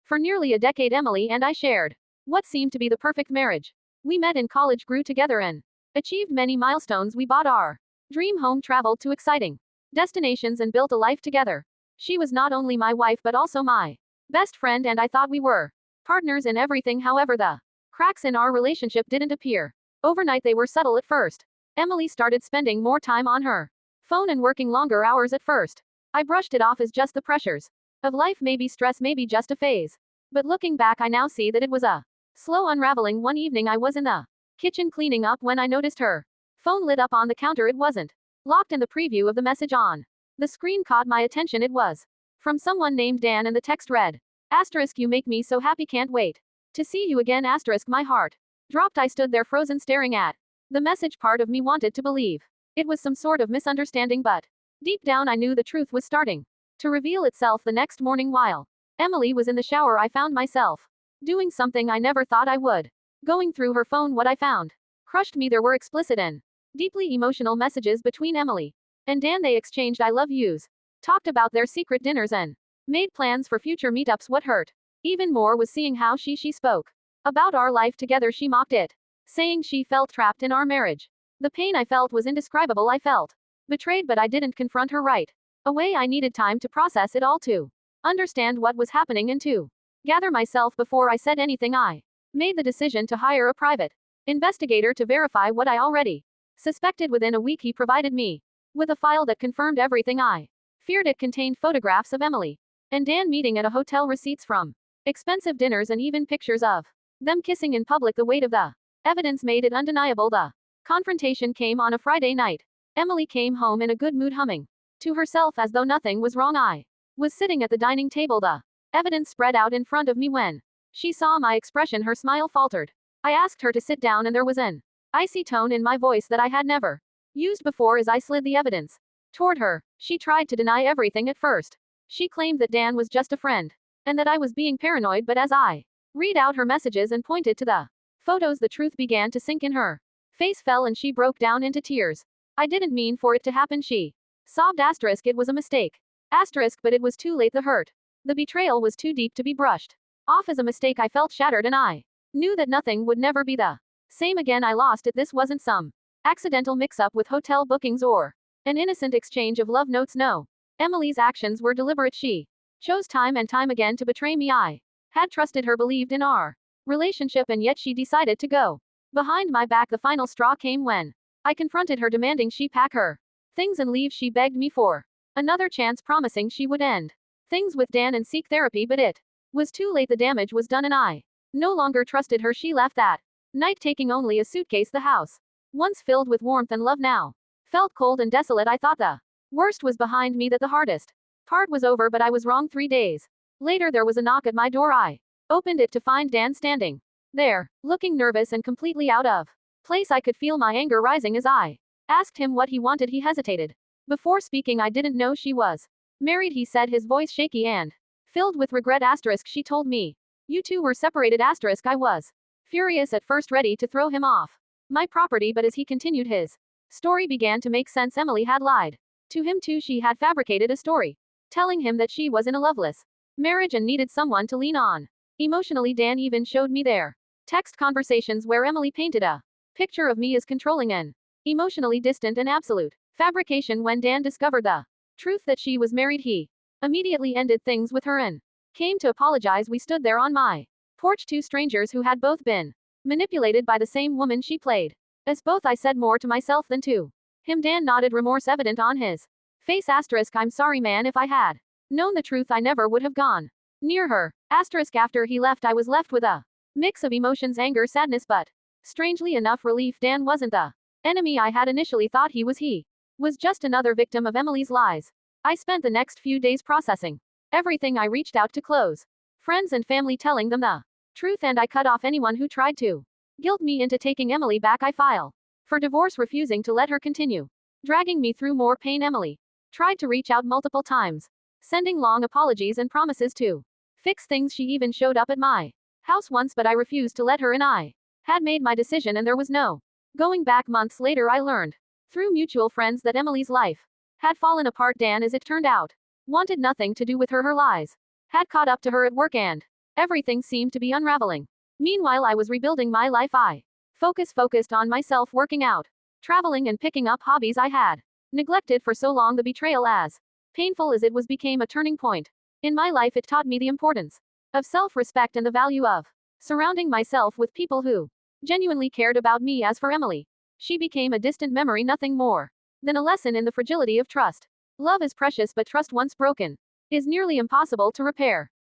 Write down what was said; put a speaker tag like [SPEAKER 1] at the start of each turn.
[SPEAKER 1] For nearly a decade Emily and I shared what seemed to be the perfect marriage. We met in college, grew together and achieved many milestones. We bought our dream home, traveled to exciting destinations and built a life together. She was not only my wife but also my best friend, and I thought we were partners in everything. However, the cracks in our relationship didn't appear overnight. They were subtle at first. Emily started spending more time on her phone and working longer hours at first. I brushed it off as just the pressures of life, maybe stress, maybe just a phase. But looking back, I now see that it was a slow unraveling. One evening I was in the kitchen cleaning up when I noticed her phone lit up on the counter. It wasn't locked, and the preview of the message on the screen caught my attention. It was from someone named Dan, and the text read, asterisk, you make me so happy, can't wait to see you again, asterisk. My heart dropped. I stood there frozen, staring at the message. Part of me wanted to believe it was some sort of misunderstanding, but deep down I knew the truth was starting to reveal itself. The next morning, while Emily was in the shower, I found myself doing something I never thought I would. Going through her phone. What I found crushed me. There were explicit and deeply emotional messages between Emily and Dan. They exchanged I love yous, talked about their secret dinners, and made plans for future meetups. What hurt even more was seeing how she spoke about our life together. She mocked it, saying she felt trapped in our marriage. The pain I felt was indescribable. I felt betrayed, but I didn't confront her right away. I needed time to process it all, to understand what was happening and to gather myself before I said anything. I made the decision to hire a private investigator to verify what I already suspected. Within a week, he provided me with a file that confirmed everything I feared. It contained photographs of Emily and Dan meeting at a hotel, receipts from expensive dinners, and even pictures of them kissing in public. The weight of the evidence made it undeniable. The confrontation came on a Friday night. Emily came home in a good mood, humming to herself as though nothing was wrong. I was sitting at the dining table, the evidence spread out in front of me. When she saw my expression, her smile faltered. I asked her to sit down, and there was an icy tone in my voice that I had never used before. As I slid the evidence toward her, she tried to deny everything. At first, she claimed that Dan was just a friend, and that I was being paranoid, but as I read out her messages and pointed to the photos, the truth began to sink in. Her face fell and she broke down into tears. I didn't mean for it to happen, she sobbed, asterisk, it was a mistake, asterisk, but it was too late. The hurt, the betrayal was too deep to be brushed off as a mistake. I felt shattered, and I knew that nothing would never be the same again. I lost it. This wasn't some accidental mix-up with hotel bookings or an innocent exchange of love notes. No, Emily's actions were deliberate. She chose time and time again to betray me. I had trusted her, believed in our relationship, and yet she decided to go behind my back. The final straw came when I confronted her, demanding she pack her things and leave. She begged me for another chance, promising she would end things with Dan and seek therapy, but it was too late. The damage was done, and I no longer trusted her. She left that night, taking only a suitcase. The house, once filled with warmth and love, now felt cold and desolate. I thought the worst was behind me, that the hardest part was over, but I was wrong. 3 days later, there was a knock at my door. I opened it to find Dan standing there, looking nervous and completely out of place. I could feel my anger rising as I asked him what he wanted. He hesitated before speaking. I didn't know she was married, he said, his voice shaky and filled with regret, asterisk. She told me you two were separated, asterisk. I was furious at first, ready to throw him off my property, but as he continued, his story began to make sense. Emily had lied to him too. She had fabricated a story telling him that she was in a loveless marriage and needed someone to lean on emotionally. Dan even showed me their text conversations where Emily painted a picture of me as controlling and emotionally distant, an absolute fabrication. When Dan discovered the truth that she was married, he immediately ended things with her and came to apologize. We stood there on my porch, two strangers who had both been manipulated by the same woman she played. As both I said more to myself than to him. Dan nodded, remorse evident on his face, asterisk. I'm sorry, man. If I had known the truth, I never would have gone near her, asterisk. After he left, I was left with a mix of emotions, anger, sadness, but strangely enough, relief. Dan wasn't the enemy I had initially thought he was. He was just another victim of Emily's lies. I spent the next few days processing everything. I reached out to close friends and family, telling them the truth, and I cut off anyone who tried to guilt me into taking Emily back. I filed for divorce, refusing to let her continue dragging me through more pain. Emily tried to reach out multiple times, sending long apologies and promises to fix things. She even showed up at my house once, but I refused to let her in. I had made my decision and there was no going back. Months later, I learned through mutual friends that Emily's life had fallen apart. Dan, as it turned out, wanted nothing to do with her. Her lies had caught up to her at work and Everything seemed to be unraveling. Meanwhile, I was rebuilding my life. I focused on myself, working out, traveling, and picking up hobbies I had neglected for so long. The betrayal, as painful as it was, became a turning point in my life. It taught me the importance of self-respect and the value of surrounding myself with people who genuinely cared about me. As for Emily, she became a distant memory, nothing more than a lesson in the fragility of trust. Love is precious, but trust once broken is nearly impossible to repair.